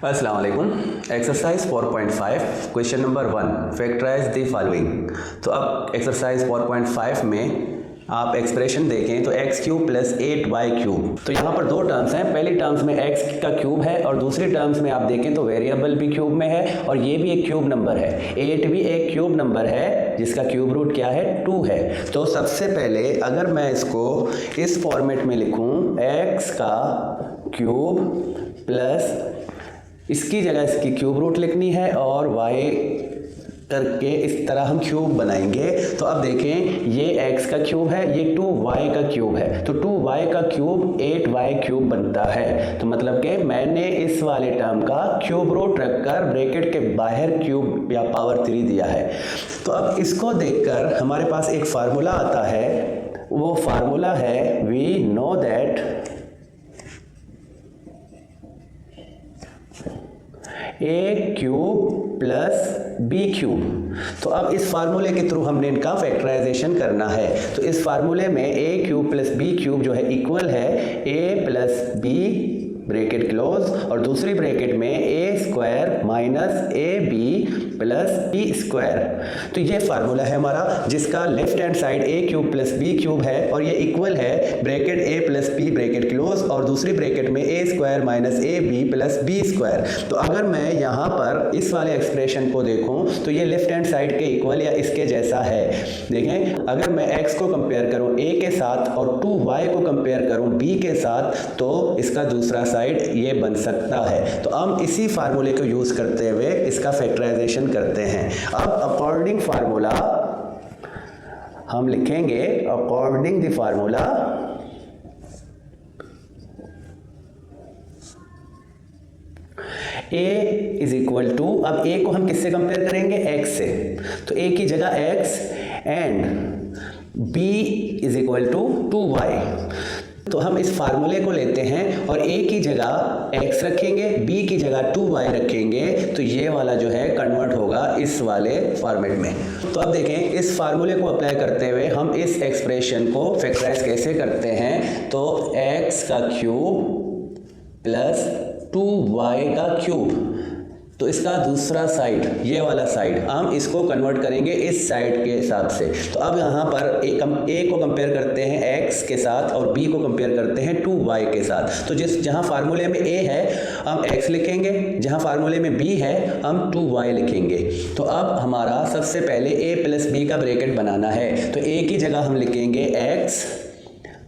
अस्सलाम वालेकुम। Exercise 4.5 question number 1 factorise the following. तो अब एक्सरसाइज 4.5 में आप एक्सप्रेशन देखें तो x cube plus 8y cube. तो यहाँ पर दो टर्म्स हैं, पहली टर्म्स में x का क्यूब है और दूसरी टर्म्स में आप देखें तो वेरिएबल भी क्यूब में है और ये भी एक क्यूब नंबर है। 8 भी एक क्यूब नंबर है जिसका क्यूब रूट क्या है 2 है। तो सबसे पहले अगर मैं इसको इस फॉर्मेट में लिखूं x का क्यूब प्लस इसकी जगह इसकी क्यूब रूट लिखनी है और y करके इस तरह हम क्यूब बनाएंगे। तो अब देखें ये x का क्यूब है, ये 2y का क्यूब है, तो 2y का क्यूब 8y क्यूब बनता है। तो मतलब कि मैंने इस वाले टर्म का क्यूब रूट रखकर ब्रैकेट के बाहर क्यूब या पावर 3 दिया है। तो अब इसको देखकर हमारे पास एक फार्मूला आता है, वो फार्मूला है we know that a cube plus B cube. तो अब इस फार्मूले के थ्रू हमने इनका फैक्टराइजेशन करना है। तो इस फार्मूले में A cube plus B cube जो है इक्वल है A plus B bracket close और दूसरी ब्रैकेट में A square minus A B plus B square. तो ये फार्मूला है हमारा जिसका left hand side A cube plus B cube है और ये इक्वल है bracket A plus B bracket close और दूसरी ब्रैकेट में A square minus A B plus B square. तो अगर मैं यहाँ पर इस वाले एक्सप्रेशन को देखूँ तो ये लेफ्ट हैंड साइड के इक्वल या इसके जैसा है। देखें अगर मैं x को कंपेयर करूँ a के साथ और 2y को कंपेयर करूँ b के साथ तो इसका दूसरा साइड ये बन सकता है। तो हम इसी फार्मूले को यूज करते हुए इसका फैक्टराइजेशन करते हैं। अब अकॉर्डिंग फार्मूला हम लिखेंगे, according the formula a is equal to, अब a को हम किससे कंपेयर करेंगे x से, तो a की जगह x and b is equal to 2y। तो हम इस फार्मूले को लेते हैं और a की जगह x रखेंगे, b की जगह 2y रखेंगे, तो ये वाला जो है कन्वर्ट होगा इस वाले फॉर्मेट में। तो अब देखें इस फार्मूले को अप्लाई करते हुए हम इस एक्सप्रेशन को फैक्टराइज कैसे करते हैं। तो x का क्यूब प्लस 2y का क्यूब, तो इसका दूसरा साइड ये वाला साइड हम इसको कन्वर्ट करेंगे इस साइड के हिसाब से। तो अब यहाँ पर a को कंपेयर करते हैं x के साथ और b को कंपेयर करते हैं 2y के साथ। तो जहाँ फार्मूले में a है हम x लिखेंगे, जहाँ फार्मूले में b है हम 2y लिखेंगे। तो अब हमारा सबसे पहले a प्लस b का ब्रैकेट बनाना है। तो a की जगह हम लिखेंगे x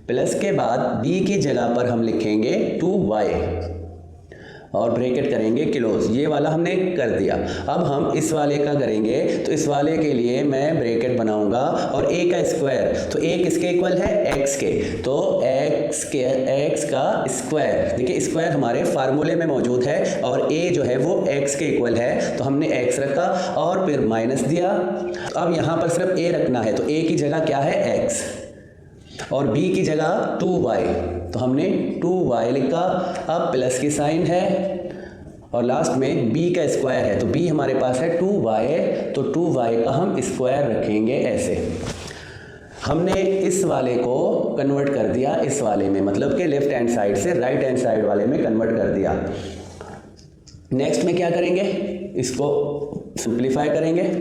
प्लस के बाद b की जगह पर हम लिखेंगे 2y और ब्रैकेट करेंगे क्लोज। ये वाला हमने कर दिया। अब हम इस वाले का करेंगे, तो इस वाले के लिए मैं ब्रैकेट बनाऊंगा और a का स्क्वायर, तो a किसके इक्वल है x के, तो x का स्क्वायर, देखिए स्क्वायर हमारे फार्मूले में मौजूद है और a जो है वो x के इक्वल है, तो हमने x रखा और फिर माइनस दिया। तो अब यहाँ पर सिर्फ a रखना है, तो a की जगह क्या है x और b की जगह 2y, तो हमने 2y लिखा। अब प्लस की साइन है और लास्ट में b का स्क्वायर है, तो b हमारे पास है 2y, तो 2y का हम स्क्वायर रखेंगे ऐसे। हमने इस वाले को कन्वर्ट कर दिया इस वाले में, मतलब कि लेफ्ट हैंड साइड से राइट हैंड साइड वाले में कन्वर्ट कर दिया। नेक्स्ट में क्या करेंगे, इसको सिंप्लीफाई करेंगे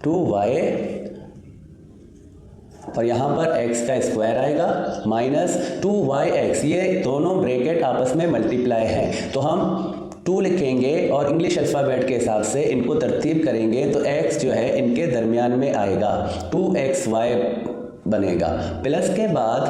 2y और यहाँ पर x का स्क्वायर आएगा माइनस 2yx, ये दोनों ब्रैकेट आपस में मल्टीप्लाई है, तो हम 2 लिखेंगे और इंग्लिश अल्फ़ाबेट के हिसाब से इनको तरतीब करेंगे तो x जो है इनके दरमियान में आएगा, 2xy बनेगा। प्लस के बाद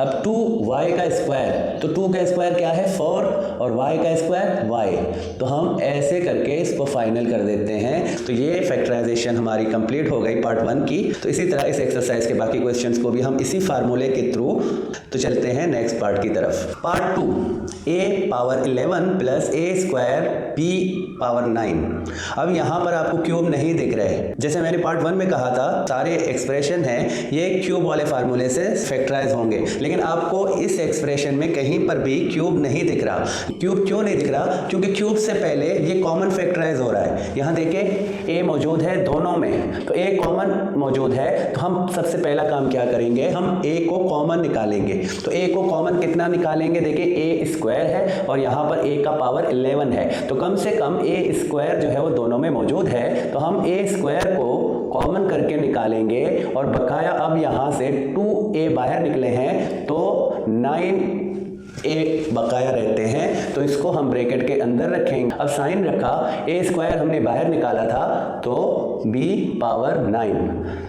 अब 2y का स्क्वायर, तो 2 का स्क्वायर क्या है 4 और y का स्क्वायर y, तो हम ऐसे करके इसको फाइनल कर देते हैं। तो ये फैक्टराइजेशन हमारी कंप्लीट हो गई पार्ट 1 की। तो इसी तरह इस एक्सरसाइज के बाकी क्वेश्चंस को भी हम इसी फार्मूले के थ्रू तो चलते हैं नेक्स्ट पार्ट की तरफ। Part 2 a power 11 plus a square b power 9। अब यहाँ पर आपको क्यूब नहीं दिख रहे, जैसे मैंने पार्ट 1 में कहा था सारे एक्सप्रेशन हैं ये क्यूब वाले फार्मूले से फैक्टराइज होंगे, लेकिन आपको इस एक्सप्रेशन में कहीं पर भी क्यूब नहीं दिख रहा। क्यूब क्यों नहीं दिख रहा? क्योंकि क्यूब से पहले ये कॉमन फैक्टराइज हो रहा है। यहाँ देखिए a मौजूद है दोनों में, तो a कॉमन मौजूद है, तो हम सबसे पहला काम क्या करेंगे, हम a को कॉमन निकालेंगे। तो a को कॉमन कितना निकालेंगे? देखिए a स्क्वायर है और यहाँ पर a का पावर 11 है, तो कम से कम a स्क्वायर जो है वो दोनों में मौजूद है, तो हम a स्क्वायर को कॉमन करके निकालेंगे और बकाया अब यहाँ से 2a बाहर निकले हैं तो 9a बकाया रहते हैं, तो इसको हम ब्रैकेट के अंदर रखेंगे। अब साइन रखा, a स्क्वायर हमने बाहर निकाला था तो b पावर 9।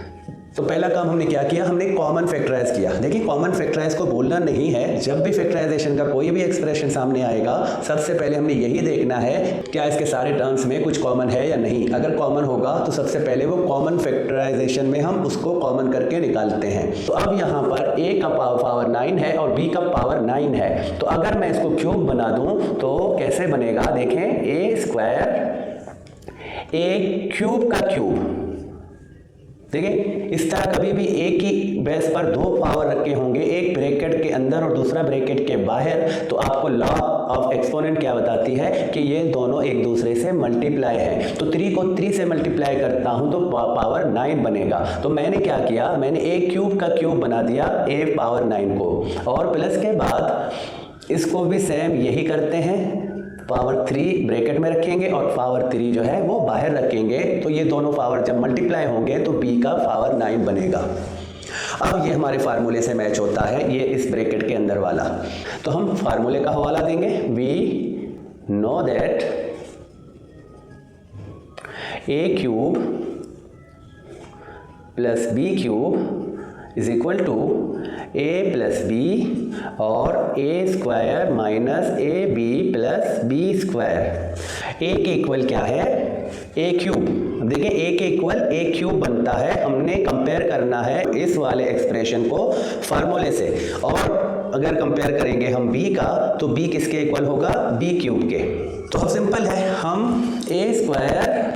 तो पहला काम हमने क्या किया, हमने कॉमन फैक्टराइज किया। देखिए कॉमन फैक्टराइज को भूलना नहीं है, जब भी फैक्टराइजेशन का कोई भी एक्सप्रेशन सामने आएगा सबसे पहले हमने यही देखना है क्या इसके सारे टर्म्स में कुछ कॉमन है या नहीं। अगर कॉमन होगा तो सबसे पहले वो कॉमन फैक्टराइजेशन में हम उसको कॉमन करके निकालते हैं। तो अब यहाँ पर a का पावर 9 है और b का पावर 9 है, तो अगर मैं इसको क्यूब बना दूं तो कैसे बनेगा, देखें a स्क्वायर a क्यूब का क्यूब। देखिए इस तरह कभी भी एक ही बेस पर दो पावर रखे होंगे, एक ब्रैकेट के अंदर और दूसरा ब्रैकेट के बाहर, तो आपको लॉ ऑफ एक्सपोनेंट क्या बताती है कि ये दोनों एक दूसरे से मल्टीप्लाई है। तो 3 को 3 से मल्टीप्लाई करता हूं तो पावर 9 बनेगा। तो मैंने क्या किया, मैंने a क्यूब का क्यूब बना दिया a पावर 9 को, और प्लस के बाद इसको भी सेम यही करते हैं, पावर 3 ब्रैकेट में रखेंगे और पावर 3 जो है वो बाहर रखेंगे, तो ये दोनों पावर जब मल्टीप्लाई होंगे तो b का पावर 9 बनेगा। अब ये हमारे फार्मूले से मैच होता है, ये इस ब्रैकेट के अंदर वाला, तो हम फार्मूले का हवाला देंगे। We know that a cube plus b cube is equal to a plus b और a square minus A B plus B square. a के इक्वल क्या है, a क्यूब। देखिए a के इक्वल a क्यूब बनता है, हमने कंपेयर करना है इस वाले एक्सप्रेशन को फार्मूले से, और अगर कंपेयर करेंगे हम b का तो b किसके इक्वल होगा, b क्यूब के। तो सिंपल है, हम a स्क्वायर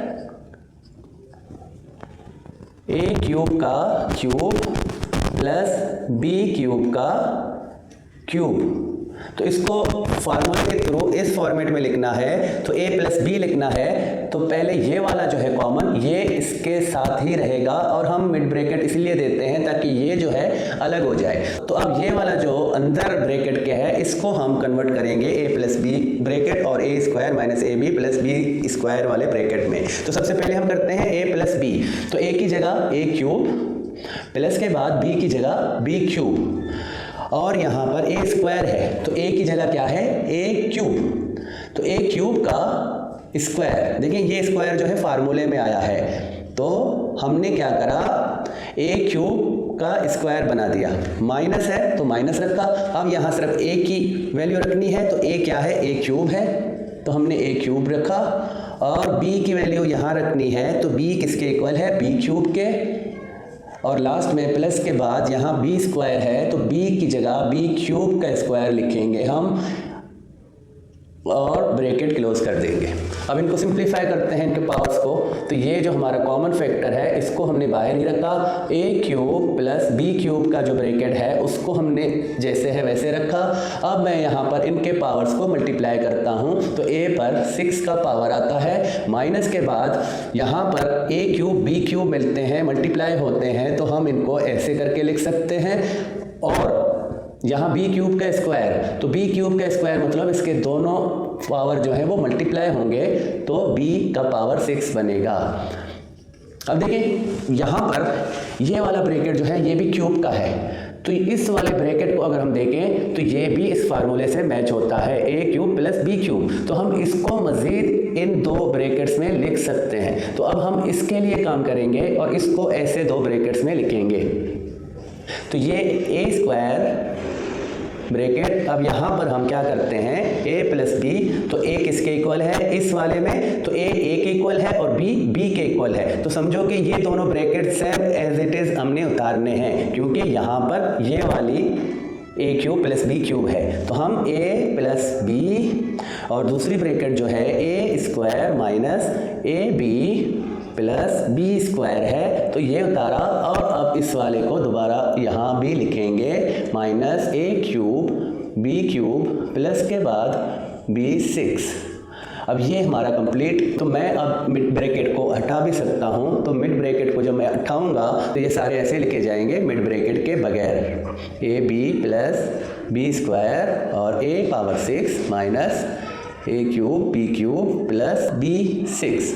a क्यूब का क्यूब प्लस b क्यूब का क्यूब, तो इसको फार्मूले के थ्रू इस फॉर्मेट में लिखना है, तो a प्लस बी लिखना है, तो पहले ये वाला जो है कॉमन ये इसके साथ ही रहेगा, और हम मिड ब्रैकेट इसलिए देते हैं ताकि ये जो है अलग हो जाए। तो अब ये वाला जो अंदर ब्रैकेट के है इसको हम कन्वर्ट करेंगे a प्लस बी ब्रैकेट और a square minus A B plus B square वाले ब्रैकेट में। तो सबसे पहले हम करते हैं a प्लस बी, तो a की जगह a क्यूब प्लस के बाद b की जगह b क्यूब, और यहाँ पर a स्क्वायर है तो a की जगह क्या है, a क्यूब, तो a क्यूब का स्क्वायर। देखिए ये स्क्वायर जो है फार्मूले में आया है, तो हमने क्या करा, a क्यूब का स्क्वायर बना दिया, माइनस है तो माइनस रखा। अब यहाँ सिर्फ a की वैल्यू रखनी है, तो a क्या है, a क्यूब है, तो हमने a क्यूब रखा, और b की वैल्यू यहाँ रखनी है, तो b किसके इक्वल है, b क्यूब के, और लास्ट में प्लस के बाद यहाँ b स्क्वायर है तो b की जगह b क्यूब का स्क्वायर लिखेंगे हम, और ब्रैकेट क्लोज कर देंगे। अब इनको सिंप्लीफाई करते हैं इनके पावर्स को, तो ये जो हमारा कॉमन फैक्टर है इसको हमने बाहर ही रखा, a cube plus b cube का जो ब्रैकेट है उसको हमने जैसे है वैसे रखा। अब मैं यहाँ पर इनके पावर्स को मल्टीप्लाई करता हूँ, तो a पर 6 का पावर आता है, माइनस के बाद यहाँ पर a क्यूब b क्यूब मिलते हैं, मल्टीप्लाई होते हैं, तो हम इनको ऐसे करके लिख सकते हैं, और यहाँ b क्यूब का स्क्वायर, तो b क्यूब का स्क्वायर मतलब इसके दोनों पावर जो है वो मल्टीप्लाई होंगे, तो b का पावर 6 बनेगा। अब देखिए यहाँ पर ये वाला ब्रैकेट जो है ये भी क्यूब का है, तो इस वाले ब्रैकेट को अगर हम देखें तो ये भी इस फार्मूले से मैच होता है, a cube plus b cube, तो हम इसको मज़ीद इन दो ब्रैकेट्स में लिख सकते हैं। तो अब हम इसके लिए काम करेंगे और इसको ऐसे दो ब्रैकेट्स में लिखेंगे, तो ये a स्क्वायर ब्रैकेट। अब यहाँ पर हम क्या करते हैं, a प्लस बी, तो a किसके इक्वल है इस वाले में, तो a के इक्वल है और b के इक्वल है, तो समझो कि ये दोनों bracket same as it is हमने उतारने हैं, क्योंकि यहाँ पर ये वाली a cube plus b cube है, तो हम a प्लस बी और दूसरी ब्रैकेट जो है a square minus A B plus B square है, तो ये उतारा और अब इस वाले को दोबारा यहाँ भी लिखेंगे minus A cube B cube plus के बाद बी 6। अब ये हमारा कंप्लीट। तो मैं अब मिड ब्रैकेट को हटा भी सकता हूँ, तो मिड ब्रैकेट को जब मैं हटाऊँगा तो ये सारे ऐसे लिखे जाएंगे मिड ब्रैकेट के बगैर, A B plus B square और A power 6 minus A cube B cube plus B 6।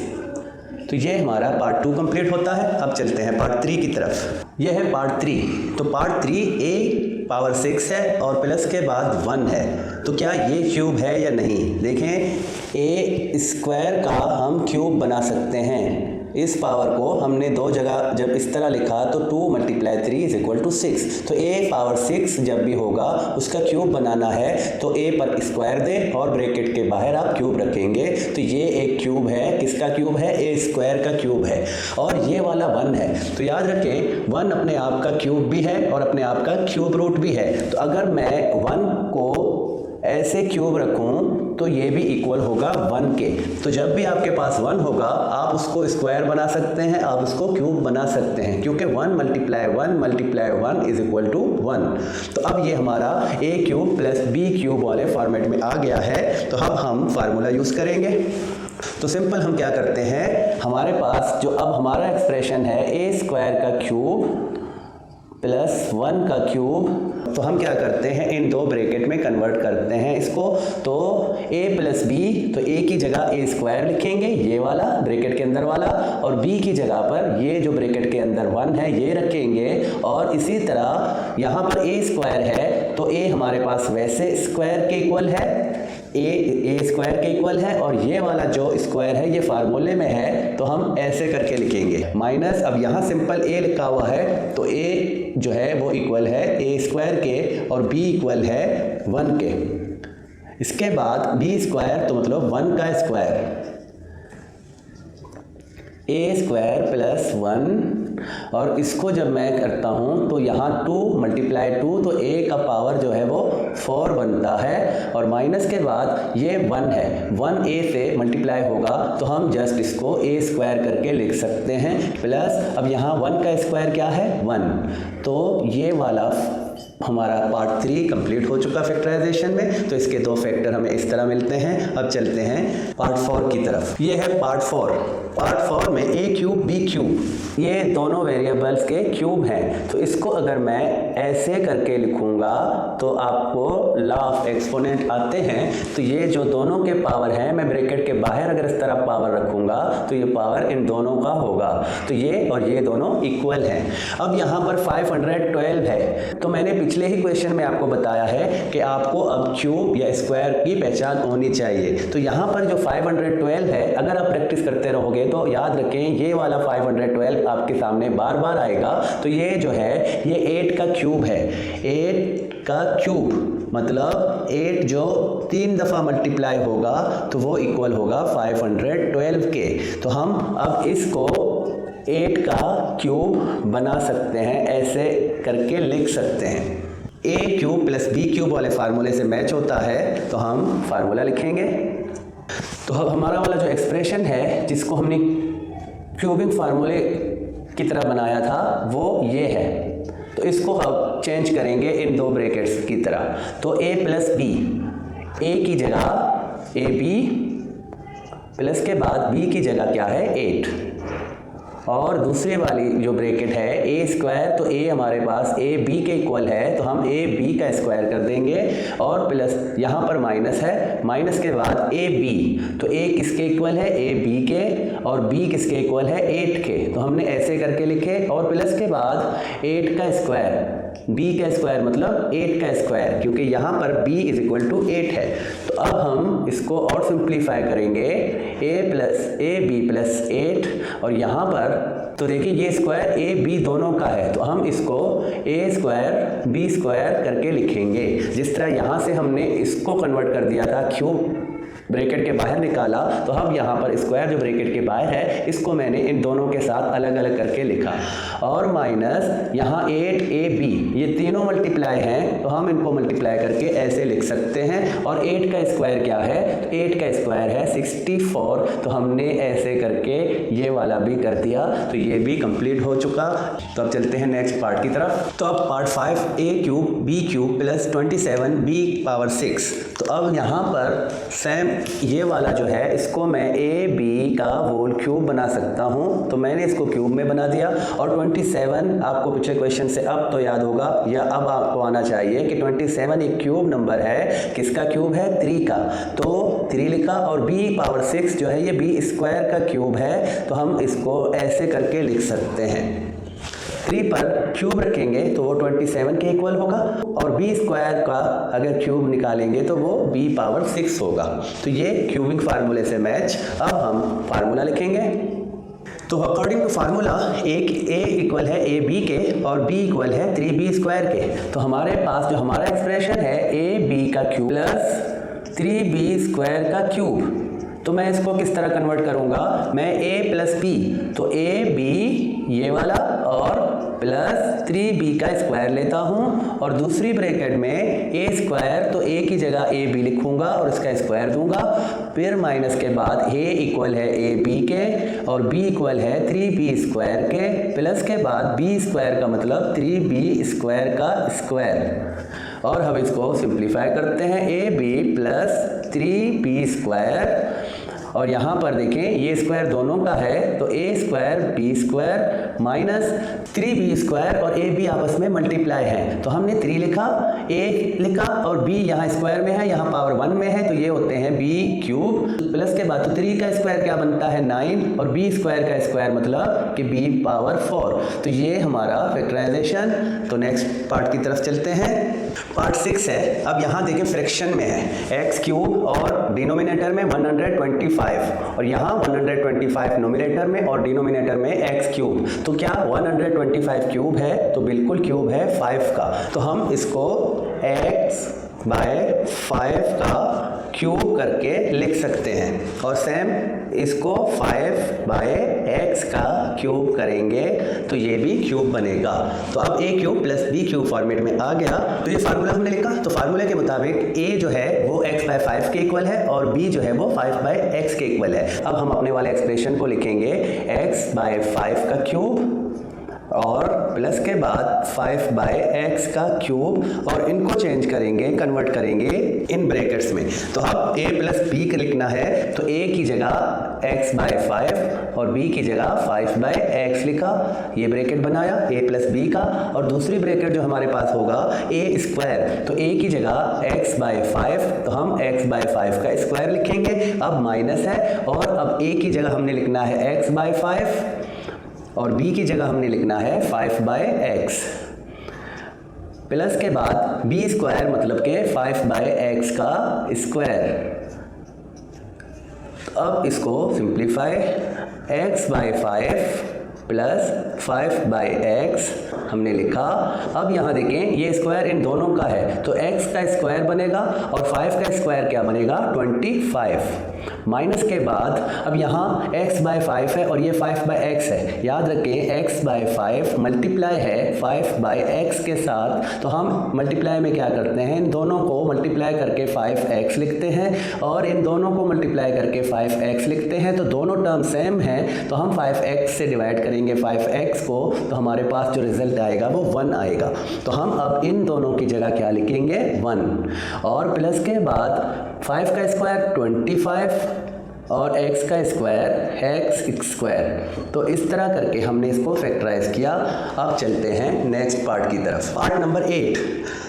तो ये हमारा पार्ट 2 कंप्लीट होता है। अब चलते हैं पार्ट 3 की तरफ। यह है पार्ट 3। तो पार्ट 3 ए पावर 6 है और प्लस के बाद 1 है, तो क्या ये क्यूब है या नहीं? देखें, ए स्क्वायर का हम क्यूब बना सकते हैं। इस पावर को हमने दो जगह जब इस तरह लिखा तो 2 × 3 = 6। तो ए पावर 6 जब भी होगा उसका क्यूब बनाना है तो ए पर स्क्वायर दें और ब्रैकेट के बाहर आप क्यूब रखेंगे। तो ये एक क्यूब है। किसका क्यूब है? ए स्क्वायर का क्यूब है। और ये वाला 1 है। तो याद रखें 1 अपने आप का क्यूब भी है और अपने आप का क्यूब रूट भी है। तो अगर मैं 1 को ऐसे क्यूब रखूं तो ये भी इक्वल होगा 1 के। तो जब भी आपके पास 1 होगा आप उसको स्क्वायर बना सकते हैं, आप उसको क्यूब बना सकते हैं, क्योंकि 1 × 1 × 1 = 1। तो अब ये हमारा ए क्यूब प्लस बी क्यूब वाले फॉर्मेट में आ गया है। तो अब हम फार्मूला यूज़ करेंगे। तो सिंपल हम क्या करते हैं, हमारे पास जो अब हमारा एक्सप्रेशन है ए स्क्वायर का क्यूब प्लस 1 का क्यूब, तो हम क्या करते हैं इन दो ब्रैकेट में कन्वर्ट करते हैं इसको। तो a प्लस बी, तो a की जगह ए स्क्वायर लिखेंगे, ये वाला ब्रैकेट के अंदर वाला, और b की जगह पर ये जो ब्रैकेट के अंदर 1 है ये रखेंगे। और इसी तरह यहाँ पर a स्क्वायर है तो a हमारे पास वैसे स्क्वायर के इक्वल है, ए स्क्वायर के इक्वल है, और ये वाला जो स्क्वायर है ये फार्मूले में है तो हम ऐसे करके लिखेंगे माइनस। अब यहाँ सिंपल a लिखा हुआ है तो a जो है वो इक्वल है ए स्क्वायर के और b इक्वल है 1 के। इसके बाद b स्क्वायर तो मतलब 1 का स्क्वायर, ए स्क्वायर प्लस 1, और इसको जब मैं करता हूँ तो यहाँ 2 × 2 तो a का पावर जो है वो 4 बनता है, और माइनस के बाद ये 1 है, 1 a से मल्टीप्लाई होगा तो हम जस्ट इसको a स्क्वायर करके लिख सकते हैं प्लस। अब यहाँ 1 का स्क्वायर क्या है? 1। तो ये वाला हमारा पार्ट 3 कंप्लीट हो चुका फैक्टराइजेशन में। तो इसके 2 फैक्टर हमें इस तरह मिलते हैं। अब चलते हैं पार्ट 4 की तरफ। ये है पार्ट 4। पार्ट 4 में ए क्यूब बी क्यूब, ये दोनों वेरिएबल्स के क्यूब हैं। तो इसको अगर मैं ऐसे करके लिखूंगा तो आपको लॉ ऑफ एक्सपोनेंट आते हैं। तो ये जो दोनों के पावर हैं, मैं ब्रैकेट के बाहर अगर इस तरह पावर रखूंगा तो ये पावर इन दोनों का होगा। तो ये और ये दोनों इक्वल हैं। अब यहाँ पर 512 है। तो मैंने पिछले ही क्वेश्चन में आपको बताया है कि आपको अब क्यूब या स्क्वायर की पहचान होनी चाहिए। तो यहाँ पर जो 512 है, अगर आप प्रैक्टिस करते रहोगे तो याद रखें ये वाला 512 आपके सामने बार बार आएगा। तो ये जो है ये 8 का क्यूब है। 8 का क्यूब मतलब 8 जो 3 दफ़ा मल्टीप्लाई होगा तो वो इक्वल होगा 512 के। तो हम अब इसको 8 का क्यूब बना सकते हैं, ऐसे करके लिख सकते हैं। ए क्यूब प्लस बी क्यूब वाले फार्मूले से मैच होता है तो हम फार्मूला लिखेंगे। तो अब हमारा वाला जो एक्सप्रेशन है जिसको हमने क्यूबिंग फार्मूले की तरह बनाया था वो ये है। तो इसको अब चेंज करेंगे इन दो ब्रैकेट्स की तरह। तो a प्लस बी, ए की जगह ए बी प्लस के बाद b की जगह क्या है 8, और दूसरे वाली जो ब्रैकेट है ए स्क्वायर, तो ए हमारे पास ए बी के इक्वल है तो हम ए बी का स्क्वायर कर देंगे, और प्लस यहाँ पर माइनस है, माइनस के बाद ए बी, तो ए किसके इक्वल है? ए बी के, और बी किसके इक्वल है? 8 के। तो हमने ऐसे करके लिखे, और प्लस के बाद 8 का स्क्वायर, b का स्क्वायर मतलब 8 का स्क्वायर, क्योंकि यहाँ पर b = 8 है। तो अब हम इसको और सिंप्लीफाई करेंगे, a b + 8, और यहाँ पर तो देखिए ये स्क्वायर a b दोनों का है तो हम इसको a स्क्वायर b स्क्वायर करके लिखेंगे। जिस तरह यहाँ से हमने इसको कन्वर्ट कर दिया था क्यूब ब्रैकेट के बाहर निकाला, तो हम यहाँ पर स्क्वायर जो ब्रैकेट के बाहर है इसको मैंने इन दोनों के साथ अलग अलग करके लिखा, और माइनस यहाँ 8ab, ये तीनों मल्टीप्लाई हैं तो हम इनको मल्टीप्लाई करके ऐसे लिख सकते हैं। और 8 का स्क्वायर क्या है, 8 का स्क्वायर है 64, तो हमने ऐसे करके ये वाला भी कर दिया, तो ये भी कंप्लीट हो चुका। तो अब चलते हैं नेक्स्ट पार्ट की तरफ। तो अब part 5, a³ b³ plus 27b⁻6। तो अब यहाँ पर सेम ये वाला जो है इसको मैं ab का होल क्यूब बना सकता हूँ, तो मैंने इसको क्यूब में बना दिया। और 27 आपको पिछले क्वेश्चन से अब तो याद होगा, या अब आपको आना चाहिए कि 27 एक क्यूब नंबर है, किसका क्यूब है, 3 का, तो 3 लिखा। और b⁻6 जो है ये b² का क्यूब है, तो हम इसको ऐसे करके लिख सकते हैं। 3 पर क्यूब रखेंगे तो वो 27 के इक्वल होगा, और b² का अगर क्यूब निकालेंगे तो वो b⁻6 होगा। तो ये क्यूबिंग फार्मूले से मैच। अब हम फार्मूला लिखेंगे। तो according to formula a equal है ab के और b इक्वल है 3b² के। तो हमारे पास जो हमारा एक्सप्रेशन है ab का क्यूब प्लस 3b² का क्यूब, तो मैं इसको किस तरह कन्वर्ट करूंगा, मैं a प्लस b, तो a b ये वाला और प्लस 3b का स्क्वायर लेता हूं, और दूसरी ब्रैकेट में a², तो a की जगह ab लिखूंगा और इसका स्क्वायर दूंगा। फिर माइनस के बाद a इक्वल है ab के और b इक्वल है 3b² के, प्लस के बाद b² का मतलब 3b² का स्क्वायर। और हम इसको सिंप्लीफाई करते हैं, ab प्लस 3b², और यहाँ पर देखें ये स्क्वायर दोनों का है, तो a² b² माइनस 3b² और ab आपस में मल्टीप्लाई है, तो हमने 3 लिखा, a लिखा, और b यहाँ स्क्वायर में है, यहाँ पावर 1 में है, तो ये होते हैं b³ प्लस के बाद तो 3 का स्क्वायर क्या बनता है 9, और b² का स्क्वायर मतलब कि b⁻4। तो ये हमारा फैक्टराइजेशन। तो नेक्स्ट पार्ट की तरफ चलते हैं। पार्ट 6 है। अब यहाँ देखें फ्रैक्शन में है x³ और डिनोमिनेटर में 125, और यहाँ 125 नोमिनेटर में और डिनोमिनेटर में x³। तो क्या 125 क्यूब है, तो बिल्कुल क्यूब है 5 का, तो हम इसको x/5 का क्यूब करके लिख सकते हैं। और सेम इसको 5/x का क्यूब करेंगे तो ये भी क्यूब बनेगा। तो अब a³ प्लस b³ फॉर्मेट में आ गया। तो ये फार्मूला हमने लिखा, तो फार्मूले के मुताबिक a जो है वो x/5 के इक्वल है और b जो है वो 5/x के इक्वल है। अब हम अपने वाले एक्सप्रेशन को लिखेंगे x/5 का क्यूब और प्लस के बाद 5/x का क्यूब, और इनको चेंज करेंगे, कन्वर्ट करेंगे इन ब्रैकेट्स में। तो अब a प्लस b का लिखना है, तो a की जगह x/5 और b की जगह 5/x लिखा, ये ब्रैकेट बनाया a प्लस b का। और दूसरी ब्रैकेट जो हमारे पास होगा a², तो a की जगह x/5, तो हम x/5 का स्क्वायर लिखेंगे। अब माइनस है, और अब a की जगह हमने लिखना है x/5 और b की जगह हमने लिखना है 5/x, प्लस के बाद b² मतलब के 5/x का स्क्वायर। अब इसको सिंप्लीफाई, x/5 प्लस 5/x हमने लिखा। अब यहाँ देखें ये स्क्वायर इन दोनों का है, तो x का स्क्वायर बनेगा और 5 का स्क्वायर क्या बनेगा 25, माइनस के बाद अब यहाँ x/5 है और ये 5/x है। याद रखें x/5 मल्टीप्लाई है 5/x के साथ, तो हम मल्टीप्लाई में क्या करते हैं, इन दोनों को मल्टीप्लाई करके 5x लिखते हैं और इन दोनों को मल्टीप्लाई करके 5x लिखते हैं। तो दोनों टर्म सेम हैं, तो हम 5x से डिवाइड करेंगे 5x को, तो हमारे पास जो रिजल्ट आएगा वो 1 आएगा। तो हम अब इन दोनों की जगह क्या लिखेंगे 1, और प्लस के बाद 5 का स्क्वायर 25 और x का स्क्वायर x²। तो इस तरह करके हमने इसको फैक्टराइज किया। अब चलते हैं नेक्स्ट पार्ट की तरफ, पार्ट नंबर 8।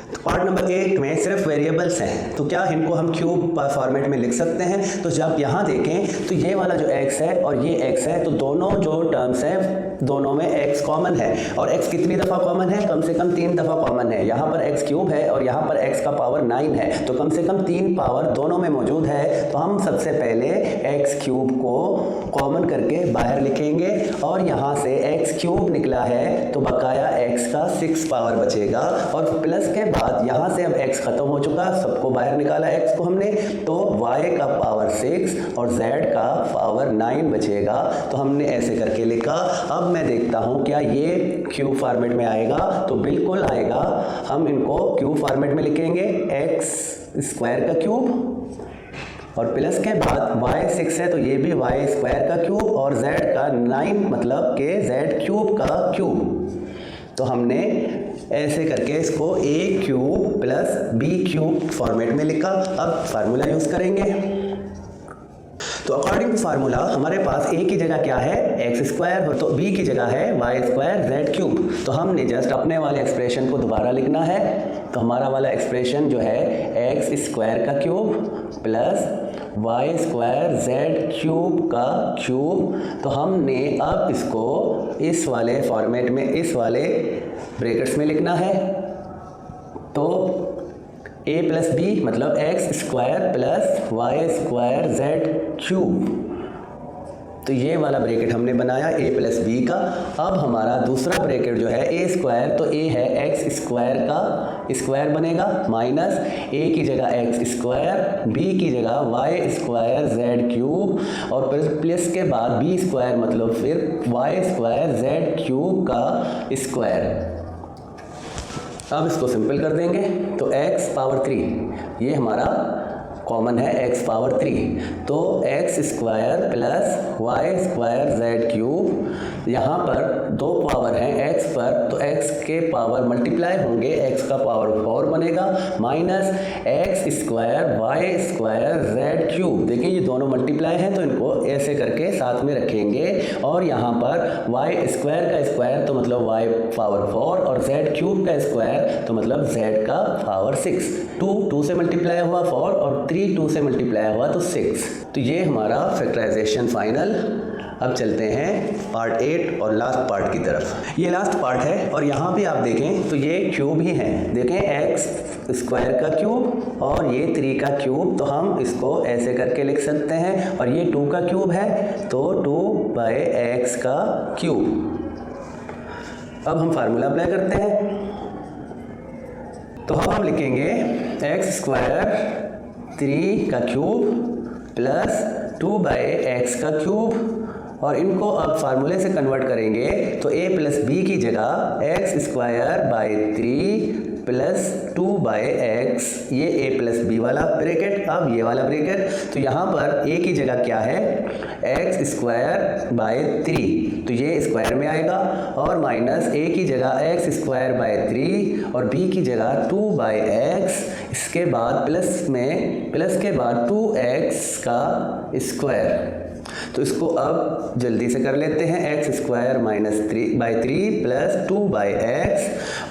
तो पार्ट नंबर 8 में सिर्फ वेरिएबल्स हैं, तो क्या इनको हम क्यूब फॉर्मेट में लिख सकते हैं। तो जब यहाँ देखें तो ये वाला जो x है और ये x है, तो दोनों जो टर्म्स हैं दोनों में x कॉमन है, और x कितनी दफ़ा कॉमन है, कम से कम 3 दफ़ा कॉमन है। यहाँ पर x³ है और यहाँ पर x का पावर 9 है, तो कम से कम 3 पावर दोनों में मौजूद है। तो हम सबसे पहले x³ को कॉमन करके बाहर लिखेंगे, और यहाँ से x³ निकला है तो बकाया x का 6 पावर बचेगा, और प्लस के बाद बाद यहाँ से अब x खत्म हो चुका, सबको बाहर निकाला x को हमने, तो y का पावर 6 और z का पावर 9 बचेगा। तो हमने ऐसे करके लिखा। अब मैं देखता हूँ क्या ये क्यूब फॉर्मेट में आएगा, तो बिल्कुल आएगा। हम इनको क्यूब फॉर्मेट में लिखेंगे, x स्क्वायर का क्यूब और प्लस के बाद y 6 है तो ये भी y स्क्वायर का क्यूब और z का 9 मतलब के z क्यूब का क्यूब। तो हमने ऐसे करके इसको a cube plus b cube format में लिखा। अब फार्मूला यूज़ करेंगे। तो अकॉर्डिंग टू फार्मूला हमारे पास a की जगह क्या है, x स्क्वायर, तो b की जगह है y स्क्वायर z क्यूब। तो हमने जस्ट अपने वाले एक्सप्रेशन को दोबारा लिखना है। तो हमारा वाला एक्सप्रेशन जो है x स्क्वायर का cube plus y square z cube का क्यूब। तो हमने अब इसको इस वाले फॉर्मेट में, इस वाले ब्रैकेट्स में लिखना है। तो a प्लस बी मतलब x square plus y square z cube. तो ये वाला ब्रैकेट हमने बनाया a प्लस बी का। अब हमारा दूसरा ब्रैकेट जो है a स्क्वायर, तो a है x स्क्वायर का स्क्वायर बनेगा माइनस a की जगह x स्क्वायर, b की जगह y स्क्वायर z क्यूब और फिर प्लस के बाद b स्क्वायर मतलब फिर y स्क्वायर z क्यूब का स्क्वायर। अब इसको सिंपल कर देंगे तो x पावर 3 ये हमारा कॉमन है, x पावर 3। तो x square plus y square z cube, यहाँ पर दो पावर हैं x पर, तो x के पावर मल्टीप्लाई होंगे, x का पावर 4 बनेगा minus x square y square z cube. देखिए ये दोनों मल्टीप्लाई हैं तो इनको ऐसे करके साथ में रखेंगे और यहाँ पर y स्क्वायर का स्क्वायर तो मतलब y पावर 4 और z क्यूब का स्क्वायर तो मतलब z का पावर 6। 2 से मल्टीप्लाई हुआ 4 और 3 2 से मल्टीप्लाई हुआ तो 6। तो ये हमारा फैक्टराइजेशन फाइनल। अब चलते हैं पार्ट 8 और लास्ट पार्ट की तरफ। ये लास्ट पार्ट है और यहाँ भी आप देखें तो ये क्यूब ही है। देखें x स्क्वायर का क्यूब और ये 3 का क्यूब, तो हम इसको ऐसे करके लिख सकते हैं। और ये 2 का क्यूब है तो 2/x का क्यूब। अब हम फार्मूला अप्लाई करते हैं। तो हम लिखेंगे x स्क्वायर 3 का क्यूब प्लस 2/x का क्यूब और इनको अब फार्मूले से कन्वर्ट करेंगे तो a प्लस बी की जगह x square by 3 plus 2/x, ये a प्लस बी वाला ब्रैकेट। अब ये वाला ब्रैकेट, तो यहाँ पर a की जगह क्या है, x स्क्वायर बाई 3, तो ये स्क्वायर में आएगा और माइनस a की जगह x स्क्वायर बाई 3 और b की जगह 2/x, इसके बाद प्लस के बाद 2x का स्क्वायर। तो इसको अब जल्दी से कर लेते हैं, x square minus 3/3 plus 2/x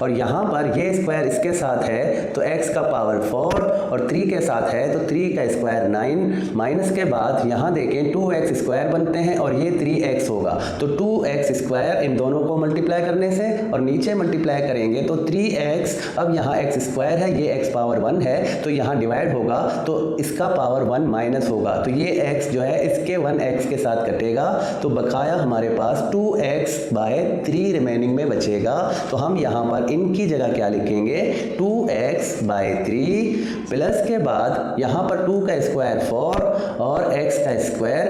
और यहाँ पर ये स्क्वायर इसके साथ है तो x का पावर 4 और 3 के साथ है तो 3 का स्क्वायर 9 माइनस के बाद यहाँ देखें 2x स्क्वायर बनते हैं और ये 3x होगा तो 2x स्क्वायर इन दोनों को मल्टीप्लाई करने से और नीचे मल्टीप्लाई करेंगे तो 3x। अब यहाँ x स्क्वायर है, ये x पावर 1 है तो यहाँ डिवाइड होगा तो इसका पावर 1 माइनस होगा तो ये x जो है इसके 1x के साथ कटेगा तो बकाया हमारे पास 2x/3 रिमेनिंग में बचेगा। तो हम यहाँ पर इनकी जगह क्या लिखेंगे, 2x/3 प्लस के बाद यहाँ पर 2 का स्क्वायर 4 और x का स्क्वायर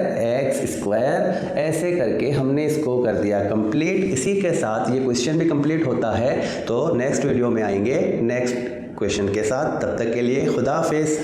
x स्क्वायर। ऐसे करके हमने इसको कर दिया कंप्लीट। इसी के साथ ये क्वेश्चन भी कंप्लीट होता है। तो नेक्स्ट वीडियो में आएंगे नेक्स्ट क्वेश्चन के साथ। तब तक के लिए खुदा हाफिज़।